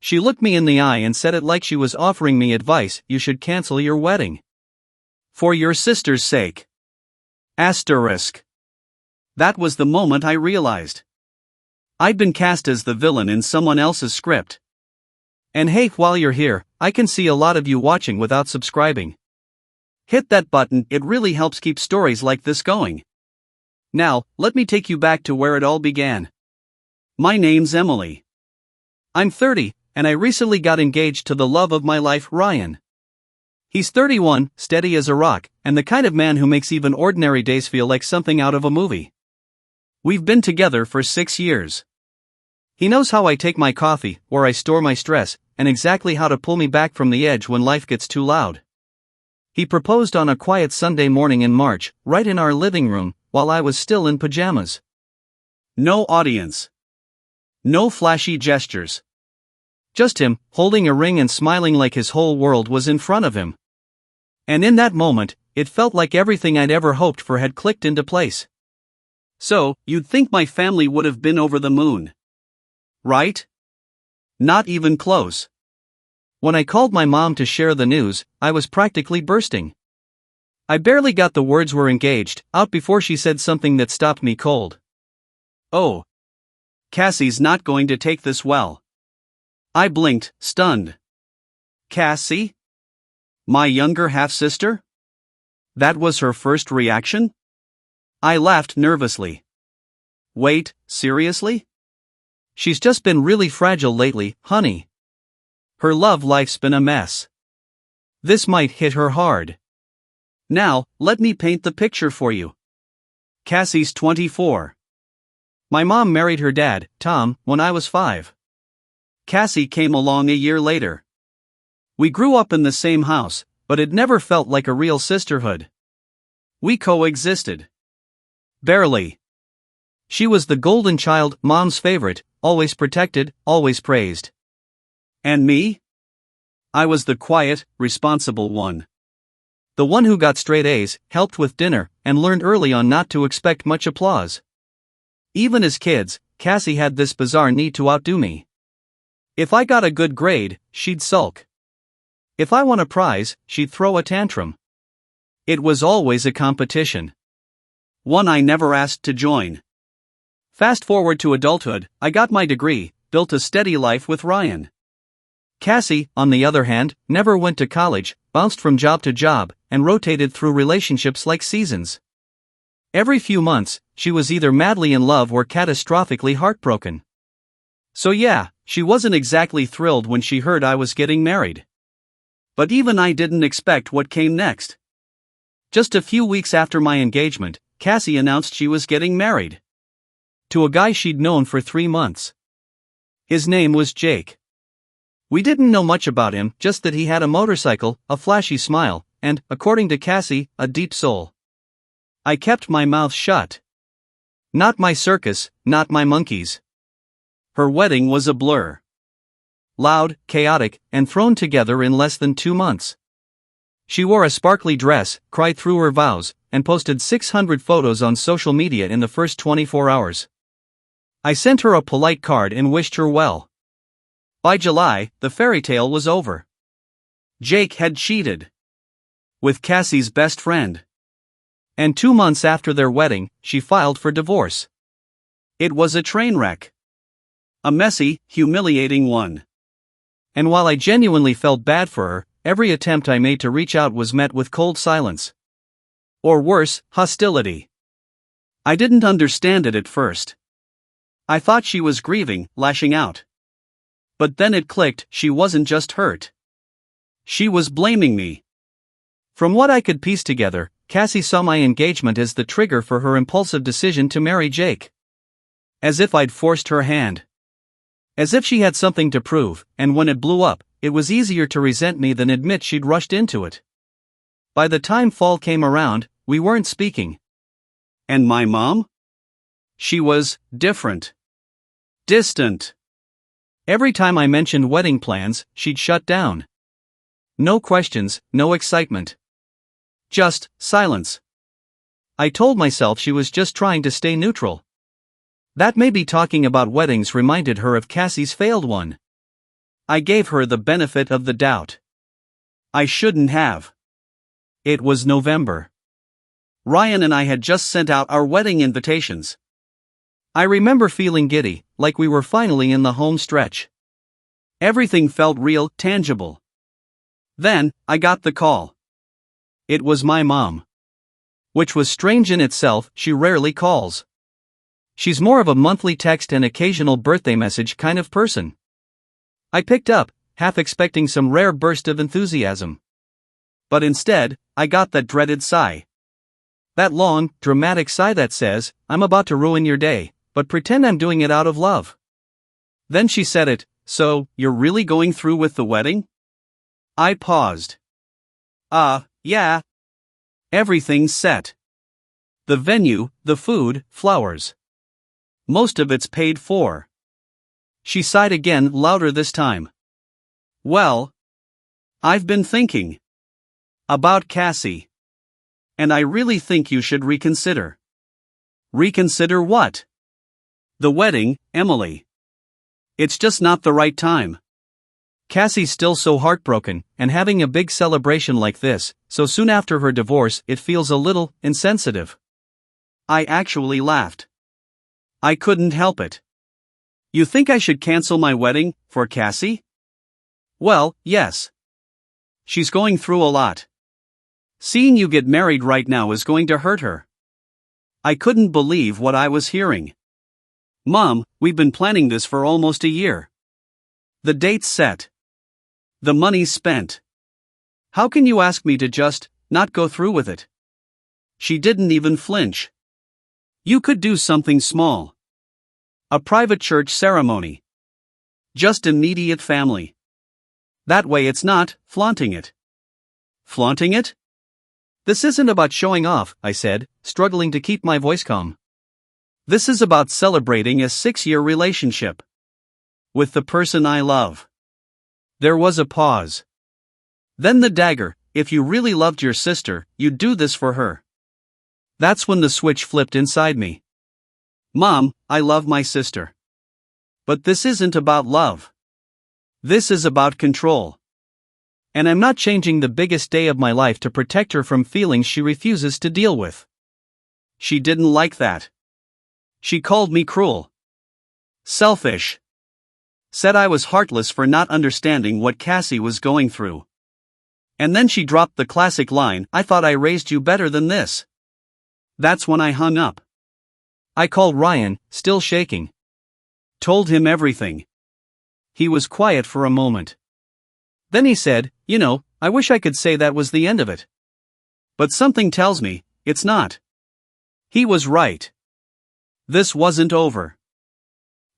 She looked me in the eye and said it like she was offering me advice: "You should cancel your wedding. For your sister's sake." Asterisk. That was the moment I realized I'd been cast as the villain in someone else's script. And hey, while you're here, I can see a lot of you watching without subscribing. Hit that button, it really helps keep stories like this going. Now, let me take you back to where it all began. My name's Emily. I'm 30, and I recently got engaged to the love of my life, Ryan. He's 31, steady as a rock, and the kind of man who makes even ordinary days feel like something out of a movie. We've been together for 6 years. He knows how I take my coffee, where I store my stress, and exactly how to pull me back from the edge when life gets too loud. He proposed on a quiet Sunday morning in March, right in our living room, while I was still in pajamas. No audience. No flashy gestures. Just him, holding a ring and smiling like his whole world was in front of him. And in that moment, it felt like everything I'd ever hoped for had clicked into place. So, you'd think my family would have been over the moon. Right? Not even close. When I called my mom to share the news, I was practically bursting. I barely got the words "we're engaged" out before she said something that stopped me cold. "Oh. Cassie's not going to take this well." I blinked, stunned. Cassie? My younger half-sister? That was her first reaction? I laughed nervously. Wait, seriously? She's just been really fragile lately, honey. Her love life's been a mess. This might hit her hard. Now, let me paint the picture for you. Cassie's 24. My mom married her dad, Tom, when I was 5. Cassie came along a year later. We grew up in the same house, but it never felt like a real sisterhood. We coexisted. Barely. She was the golden child, mom's favorite, always protected, always praised. And me? I was the quiet, responsible one. The one who got straight A's, helped with dinner, and learned early on not to expect much applause. Even as kids, Cassie had this bizarre need to outdo me. If I got a good grade, she'd sulk. If I won a prize, she'd throw a tantrum. It was always a competition. One I never asked to join. Fast forward to adulthood, I got my degree, built a steady life with Ryan. Cassie, on the other hand, never went to college, bounced from job to job, and rotated through relationships like seasons. Every few months, she was either madly in love or catastrophically heartbroken. So yeah, she wasn't exactly thrilled when she heard I was getting married. But even I didn't expect what came next. Just a few weeks after my engagement, Cassie announced she was getting married. To a guy she'd known for 3 months. His name was Jake. We didn't know much about him, just that he had a motorcycle, a flashy smile, and, according to Cassie, a deep soul. I kept my mouth shut. Not my circus, not my monkeys. Her wedding was a blur. Loud, chaotic, and thrown together in less than 2 months. She wore a sparkly dress, cried through her vows, and posted 600 photos on social media in the first 24 hours. I sent her a polite card and wished her well. By July, the fairy tale was over. Jake had cheated with Cassie's best friend. And 2 months after their wedding, she filed for divorce. It was a train wreck. A messy, humiliating one. And while I genuinely felt bad for her, every attempt I made to reach out was met with cold silence. Or worse, hostility. I didn't understand it at first. I thought she was grieving, lashing out. But then it clicked, she wasn't just hurt. She was blaming me. From what I could piece together, Cassie saw my engagement as the trigger for her impulsive decision to marry Jake. As if I'd forced her hand. As if she had something to prove, and when it blew up, it was easier to resent me than admit she'd rushed into it. By the time fall came around, we weren't speaking. And my mom? She was different. Distant. Every time I mentioned wedding plans, she'd shut down. No questions, no excitement. Just silence. I told myself she was just trying to stay neutral. That maybe talking about weddings reminded her of Cassie's failed one. I gave her the benefit of the doubt. I shouldn't have. It was November. Ryan and I had just sent out our wedding invitations. I remember feeling giddy, like we were finally in the home stretch. Everything felt real, tangible. Then, I got the call. It was my mom. Which was strange in itself, she rarely calls. She's more of a monthly text and occasional birthday message kind of person. I picked up, half expecting some rare burst of enthusiasm. But instead, I got that dreaded sigh. That long, dramatic sigh that says, "I'm about to ruin your day, but pretend I'm doing it out of love." Then she said it, "So, you're really going through with the wedding?" I paused. Yeah. Everything's set. The venue, the food, flowers. Most of it's paid for. She sighed again, louder this time. Well, I've been thinking about Cassie. And I really think you should reconsider. Reconsider what? The wedding, Emily. It's just not the right time. Cassie's still so heartbroken, and having a big celebration like this, so soon after her divorce, it feels a little insensitive. I actually laughed. I couldn't help it. You think I should cancel my wedding, for Cassie? Well, yes. She's going through a lot. Seeing you get married right now is going to hurt her. I couldn't believe what I was hearing. Mom, we've been planning this for almost a year. The date's set. The money's spent. How can you ask me to just not go through with it? She didn't even flinch. You could do something small. A private church ceremony. Just immediate family. That way it's not flaunting it. Flaunting it? This isn't about showing off, I said, struggling to keep my voice calm. This is about celebrating a 6-year relationship. With the person I love. There was a pause. Then the dagger, if you really loved your sister, you'd do this for her. That's when the switch flipped inside me. Mom, I love my sister. But this isn't about love. This is about control. And I'm not changing the biggest day of my life to protect her from feelings she refuses to deal with. She didn't like that. She called me cruel. Selfish. Said I was heartless for not understanding what Cassie was going through. And then she dropped the classic line, "I thought I raised you better than this." That's when I hung up. I called Ryan, still shaking. Told him everything. He was quiet for a moment. Then he said, I wish I could say that was the end of it. But something tells me, it's not. He was right. This wasn't over.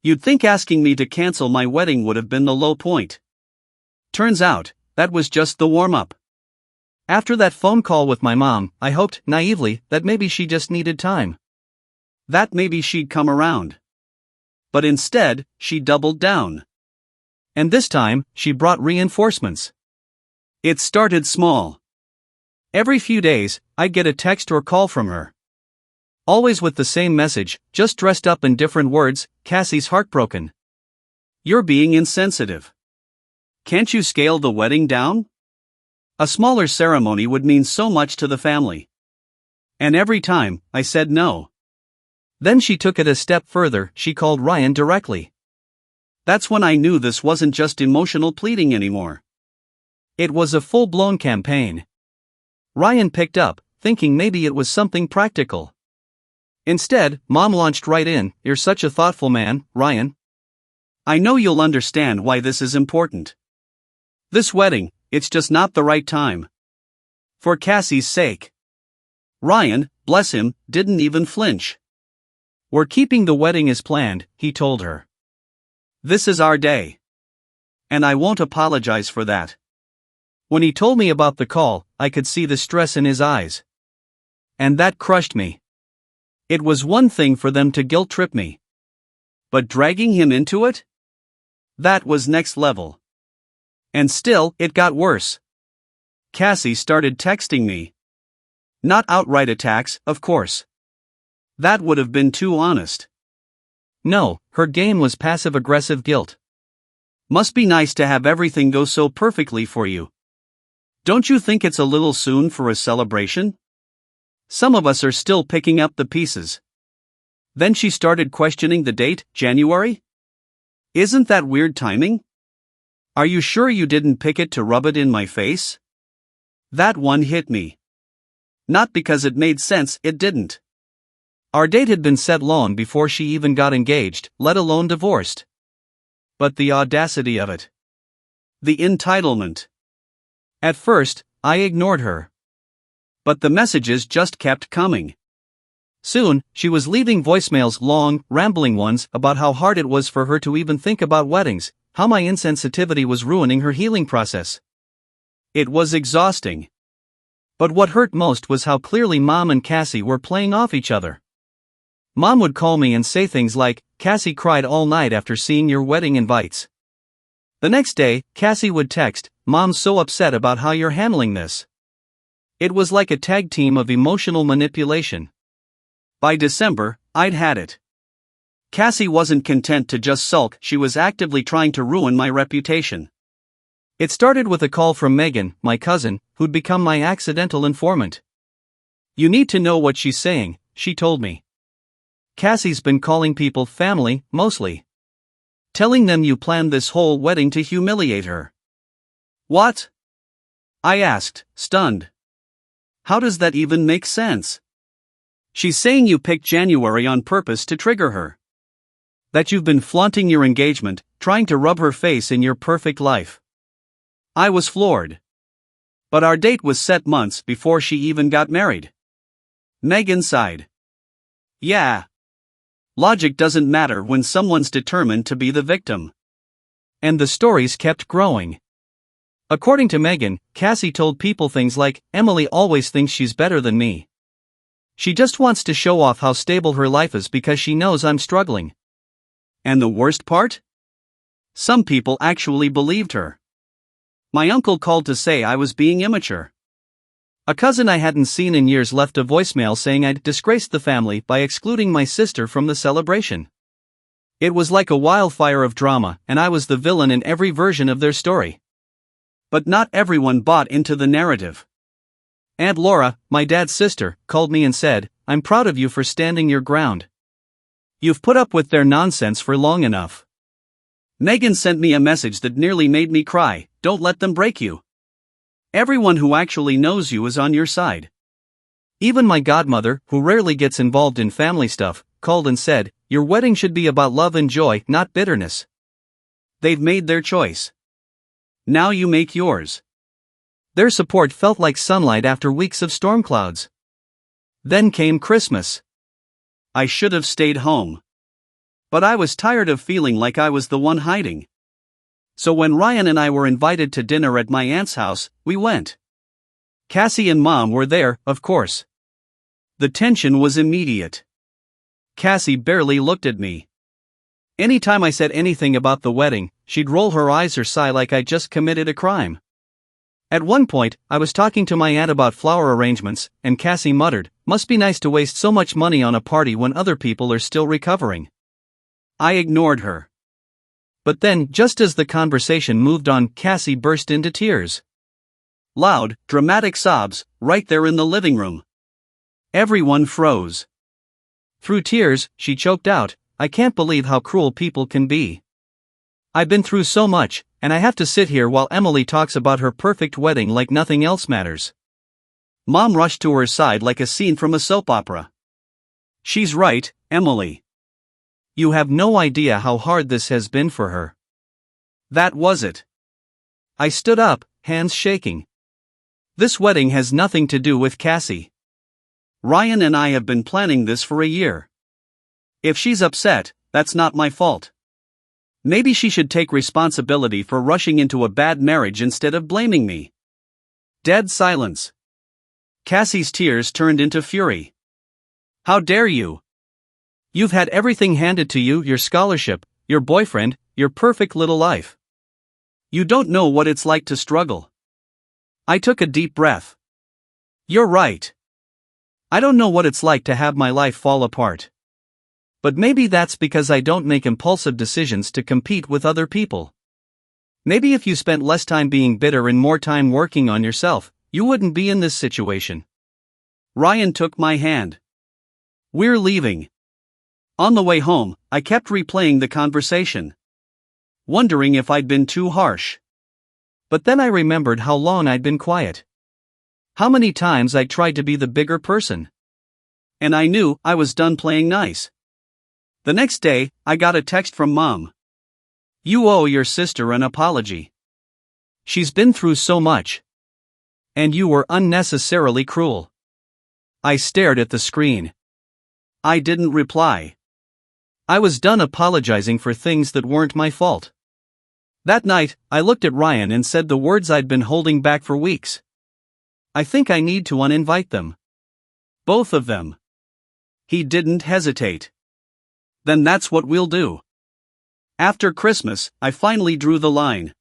You'd think asking me to cancel my wedding would have been the low point. Turns out, that was just the warm-up. After that phone call with my mom, I hoped, naively, that maybe she just needed time. That maybe she'd come around. But instead, she doubled down. And this time, she brought reinforcements. It started small. Every few days, I'd get a text or call from her. Always with the same message, just dressed up in different words, "Cassie's heartbroken. You're being insensitive. Can't you scale the wedding down? A smaller ceremony would mean so much to the family." And every time, I said no. Then she took it a step further, she called Ryan directly. That's when I knew this wasn't just emotional pleading anymore. It was a full-blown campaign. Ryan picked up, thinking maybe it was something practical. Instead, Mom launched right in, "You're such a thoughtful man, Ryan. I know you'll understand why this is important. This wedding, it's just not the right time. For Cassie's sake." Ryan, bless him, didn't even flinch. "We're keeping the wedding as planned," he told her. "This is our day. And I won't apologize for that." When he told me about the call, I could see the stress in his eyes. And that crushed me. It was one thing for them to guilt-trip me. But dragging him into it? That was next level. And still, it got worse. Cassie started texting me. Not outright attacks, of course. That would have been too honest. No, her game was passive-aggressive guilt. Must be nice to have everything go so perfectly for you. Don't you think it's a little soon for a celebration? Some of us are still picking up the pieces. Then she started questioning the date, January? Isn't that weird timing? Are you sure you didn't pick it to rub it in my face? That one hit me. Not because it made sense, it didn't. Our date had been set long before she even got engaged, let alone divorced. But the audacity of it. The entitlement. At first, I ignored her. But the messages just kept coming. Soon, she was leaving voicemails, long, rambling ones, about how hard it was for her to even think about weddings, how my insensitivity was ruining her healing process. It was exhausting. But what hurt most was how clearly Mom and Cassie were playing off each other. Mom would call me and say things like, "Cassie cried all night after seeing your wedding invites." The next day, Cassie would text, "Mom's so upset about how you're handling this." It was like a tag team of emotional manipulation. By December, I'd had it. Cassie wasn't content to just sulk, she was actively trying to ruin my reputation. It started with a call from Megan, my cousin, who'd become my accidental informant. "You need to know what she's saying," she told me. "Cassie's been calling people family, mostly. Telling them you planned this whole wedding to humiliate her." "What?" I asked, stunned. "How does that even make sense?" "She's saying you picked January on purpose to trigger her. That you've been flaunting your engagement, trying to rub her face in your perfect life." I was floored. But our date was set months before she even got married. Megan sighed. "Yeah. Logic doesn't matter when someone's determined to be the victim." And the stories kept growing. According to Megan, Cassie told people things like, "Emily always thinks she's better than me. She just wants to show off how stable her life is because she knows I'm struggling." And the worst part? Some people actually believed her. My uncle called to say I was being immature. A cousin I hadn't seen in years left a voicemail saying I'd disgraced the family by excluding my sister from the celebration. It was like a wildfire of drama, and I was the villain in every version of their story. But not everyone bought into the narrative. Aunt Laura, my dad's sister, called me and said, "I'm proud of you for standing your ground. You've put up with their nonsense for long enough." Megan sent me a message that nearly made me cry, "Don't let them break you. Everyone who actually knows you is on your side." Even my godmother, who rarely gets involved in family stuff, called and said, "Your wedding should be about love and joy, not bitterness. They've made their choice. Now you make yours." Their support felt like sunlight after weeks of storm clouds. Then came Christmas. I should have stayed home. But I was tired of feeling like I was the one hiding. So when Ryan and I were invited to dinner at my aunt's house, we went. Cassie and Mom were there, of course. The tension was immediate. Cassie barely looked at me. Anytime I said anything about the wedding, she'd roll her eyes or sigh like I'd just committed a crime. At one point, I was talking to my aunt about flower arrangements, and Cassie muttered, "Must be nice to waste so much money on a party when other people are still recovering." I ignored her. But then, just as the conversation moved on, Cassie burst into tears. Loud, dramatic sobs, right there in the living room. Everyone froze. Through tears, she choked out, "I can't believe how cruel people can be. I've been through so much, and I have to sit here while Emily talks about her perfect wedding like nothing else matters." Mom rushed to her side like a scene from a soap opera. "She's right, Emily. You have no idea how hard this has been for her." That was it. I stood up, hands shaking. "This wedding has nothing to do with Cassie. Ryan and I have been planning this for a year. If she's upset, that's not my fault. Maybe she should take responsibility for rushing into a bad marriage instead of blaming me." Dead silence. Cassie's tears turned into fury. "How dare you? You've had everything handed to you, your scholarship, your boyfriend, your perfect little life. You don't know what it's like to struggle." I took a deep breath. "You're right. I don't know what it's like to have my life fall apart. But maybe that's because I don't make impulsive decisions to compete with other people. Maybe if you spent less time being bitter and more time working on yourself, you wouldn't be in this situation. Ryan took my hand. We're leaving. On the way home, I kept replaying the conversation, wondering if I'd been too harsh. But then I remembered how long I'd been quiet. How many times I'd tried to be the bigger person. And I knew I was done playing nice. The next day, I got a text from Mom. "You owe your sister an apology. She's been through so much. And you were unnecessarily cruel." I stared at the screen. I didn't reply. I was done apologizing for things that weren't my fault. That night, I looked at Ryan and said the words I'd been holding back for weeks. "I think I need to uninvite them. Both of them." He didn't hesitate. "Then that's what we'll do." After Christmas, I finally drew the line.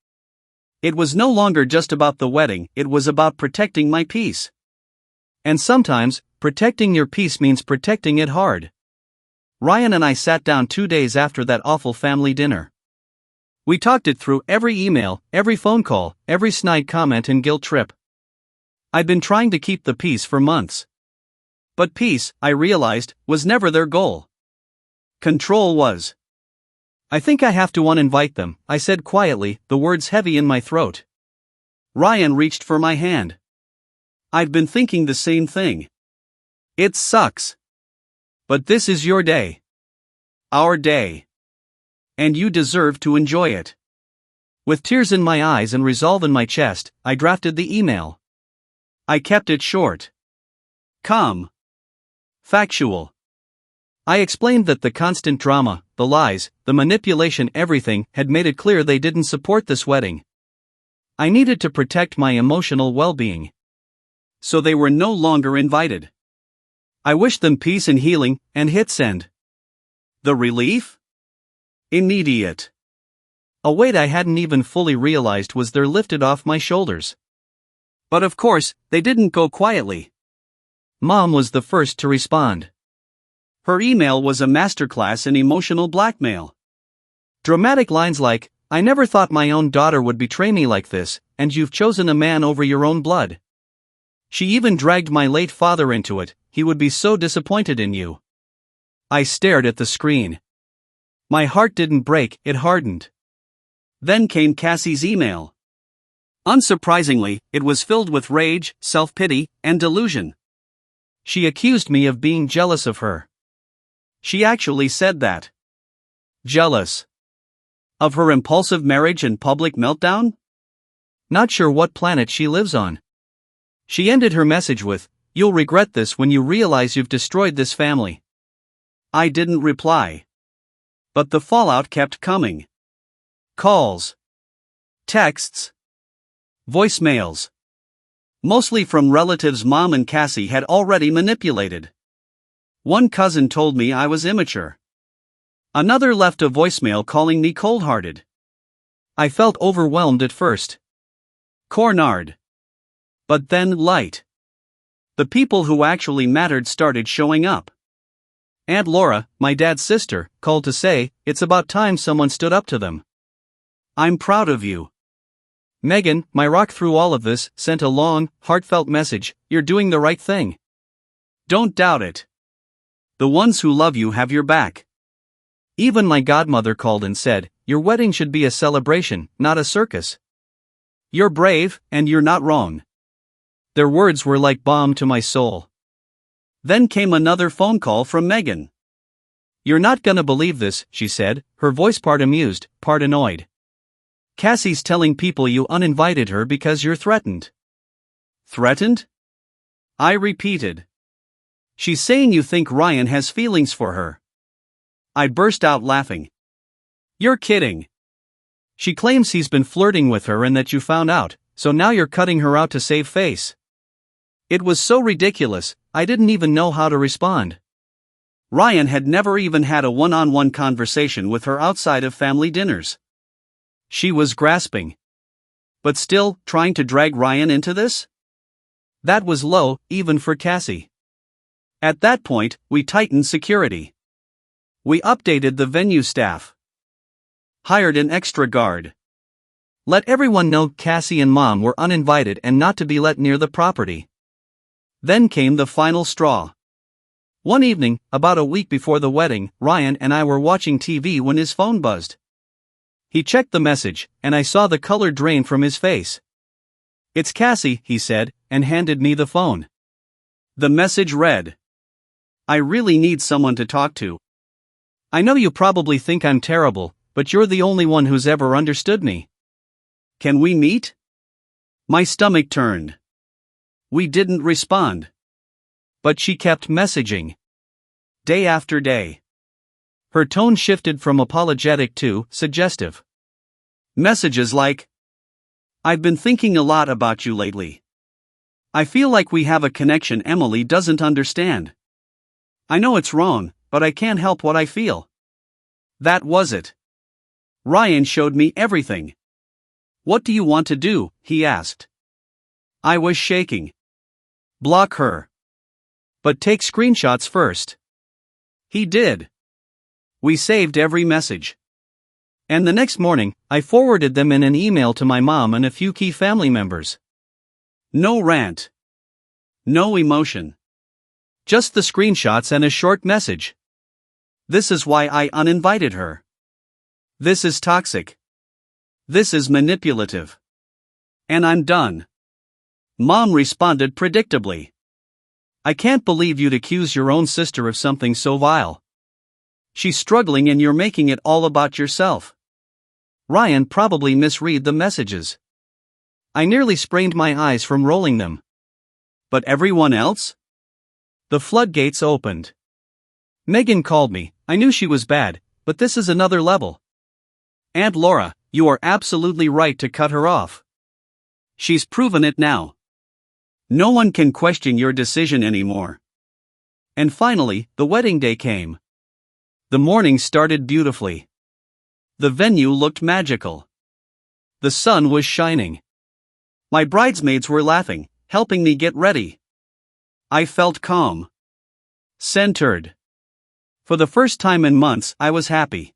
It was no longer just about the wedding, it was about protecting my peace. And sometimes, protecting your peace means protecting it hard. Ryan and I sat down 2 days after that awful family dinner. We talked it through, every email, every phone call, every snide comment and guilt trip. I'd been trying to keep the peace for months. But peace, I realized, was never their goal. Control was. "I think I have to uninvite them," I said quietly, the words heavy in my throat. Ryan reached for my hand. "I've been thinking the same thing. It sucks. But this is your day. Our day. And you deserve to enjoy it." With tears in my eyes and resolve in my chest, I drafted the email. I kept it short. Calm. Factual. I explained that the constant drama, the lies, the manipulation, everything had made it clear they didn't support this wedding. I needed to protect my emotional well-being. So they were no longer invited. I wished them peace and healing, and hit send. The relief? Immediate. A weight I hadn't even fully realized was there lifted off my shoulders. But of course, they didn't go quietly. Mom was the first to respond. Her email was a masterclass in emotional blackmail. Dramatic lines like, "I never thought my own daughter would betray me like this, and you've chosen a man over your own blood." She even dragged my late father into it, "He would be so disappointed in you." I stared at the screen. My heart didn't break, it hardened. Then came Cassie's email. Unsurprisingly, it was filled with rage, self-pity, and delusion. She accused me of being jealous of her. She actually said that. Jealous. Of her impulsive marriage and public meltdown? Not sure what planet she lives on. She ended her message with, "You'll regret this when you realize you've destroyed this family." I didn't reply. But the fallout kept coming. Calls. Texts. Voicemails. Mostly from relatives Mom and Cassie had already manipulated. One cousin told me I was immature. Another left a voicemail calling me cold-hearted. I felt overwhelmed at first. Cornered. But then light. The people who actually mattered started showing up. Aunt Laura, my dad's sister, called to say, "It's about time someone stood up to them. I'm proud of you." Megan, my rock through all of this, sent a long, heartfelt message, "You're doing the right thing. Don't doubt it. The ones who love you have your back." Even my godmother called and said, "Your wedding should be a celebration, not a circus. You're brave, and you're not wrong." Their words were like balm to my soul. Then came another phone call from Megan. "You're not gonna believe this," she said, her voice part amused, part annoyed. "Cassie's telling people you uninvited her because you're threatened." Threatened? I repeated. "She's saying you think Ryan has feelings for her." I burst out laughing. "You're kidding. She claims he's been flirting with her and that you found out, so now you're cutting her out to save face." It was so ridiculous, I didn't even know how to respond. Ryan had never even had a one-on-one conversation with her outside of family dinners. She was grasping. But still, trying to drag Ryan into this? That was low, even for Cassie. At that point, we tightened security. We updated the venue staff. Hired an extra guard. Let everyone know Cassie and Mom were uninvited and not to be let near the property. Then came the final straw. One evening, about a week before the wedding, Ryan and I were watching TV when his phone buzzed. He checked the message, and I saw the color drain from his face. "It's Cassie," he said, and handed me the phone. The message read, "I really need someone to talk to. I know you probably think I'm terrible, but you're the only one who's ever understood me. Can we meet?" My stomach turned. We didn't respond. But she kept messaging. Day after day. Her tone shifted from apologetic to suggestive. Messages like, "I've been thinking a lot about you lately. I feel like we have a connection Emily doesn't understand. I know it's wrong, but I can't help what I feel." That was it. Ryan showed me everything. "What do you want to do?" he asked. I was shaking. "Block her. But take screenshots first." He did. We saved every message. And the next morning, I forwarded them in an email to my mom and a few key family members. No rant. No emotion. Just the screenshots and a short message. "This is why I uninvited her. This is toxic. This is manipulative. And I'm done." Mom responded predictably. "I can't believe you'd accuse your own sister of something so vile. She's struggling and you're making it all about yourself." Ryan probably misread the messages. I nearly sprained my eyes from rolling them. But everyone else? The floodgates opened. Megan called me. I knew she was bad, but this is another level. "Aunt Laura, you are absolutely right to cut her off. She's proven it now. No one can question your decision anymore." And finally, the wedding day came. The morning started beautifully. The venue looked magical. The sun was shining. My bridesmaids were laughing, helping me get ready. I felt calm. Centered. For the first time in months, I was happy.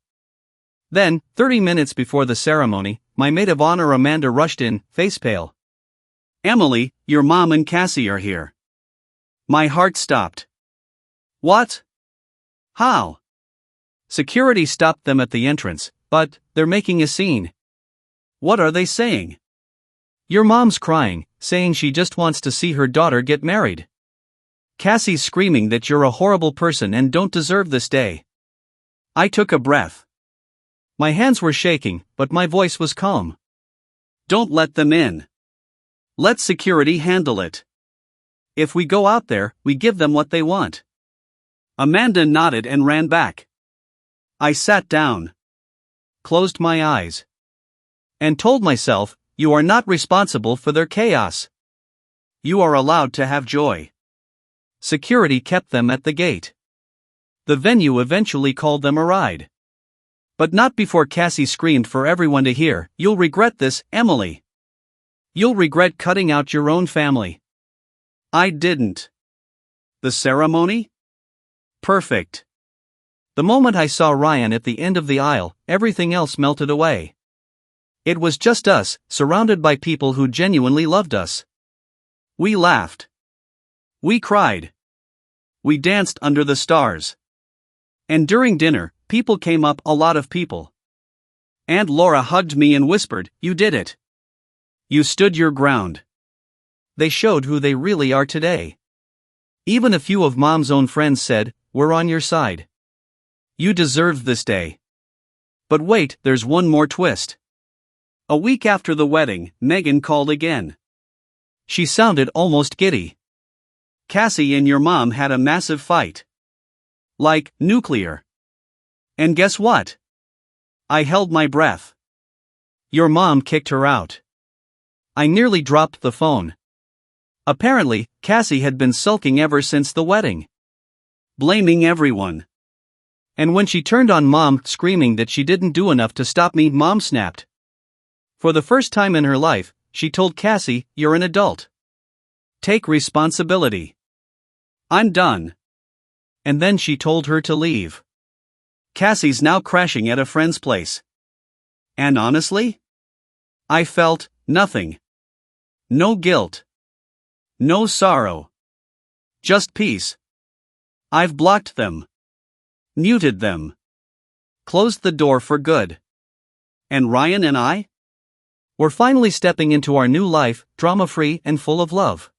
Then, 30 minutes before the ceremony, my maid of honor Amanda rushed in, face pale. "Emily, your mom and Cassie are here." My heart stopped. "What? How?" Security stopped them at the entrance, but they're making a scene. "What are they saying?" "Your mom's crying, saying she just wants to see her daughter get married. Cassie's screaming that you're a horrible person and don't deserve this day." I took a breath. My hands were shaking, but my voice was calm. "Don't let them in. Let security handle it. If we go out there, we give them what they want." Amanda nodded and ran back. I sat down, closed my eyes, and told myself, you are not responsible for their chaos. You are allowed to have joy. Security kept them at the gate. The venue eventually called them a ride. But not before Cassie screamed for everyone to hear, "You'll regret this, Emily. You'll regret cutting out your own family." I didn't. The ceremony? Perfect. The moment I saw Ryan at the end of the aisle, everything else melted away. It was just us, surrounded by people who genuinely loved us. We laughed. We cried. We danced under the stars. And during dinner, people came up, a lot of people. Aunt Laura hugged me and whispered, "You did it. You stood your ground." They showed who they really are today. Even a few of Mom's own friends said, "We're on your side. You deserved this day." But wait, there's one more twist. A week after the wedding, Megan called again. She sounded almost giddy. "Cassie and your mom had a massive fight. Like, nuclear. And guess what?" I held my breath. "Your mom kicked her out." I nearly dropped the phone. Apparently, Cassie had been sulking ever since the wedding. Blaming everyone. And when she turned on Mom, screaming that she didn't do enough to stop me, Mom snapped. For the first time in her life, she told Cassie, "You're an adult. Take responsibility. I'm done." And then she told her to leave. Cassie's now crashing at a friend's place. And honestly, I felt nothing. No guilt. No sorrow. Just peace. I've blocked them. Muted them. Closed the door for good. And Ryan and I? We're finally stepping into our new life, drama-free and full of love.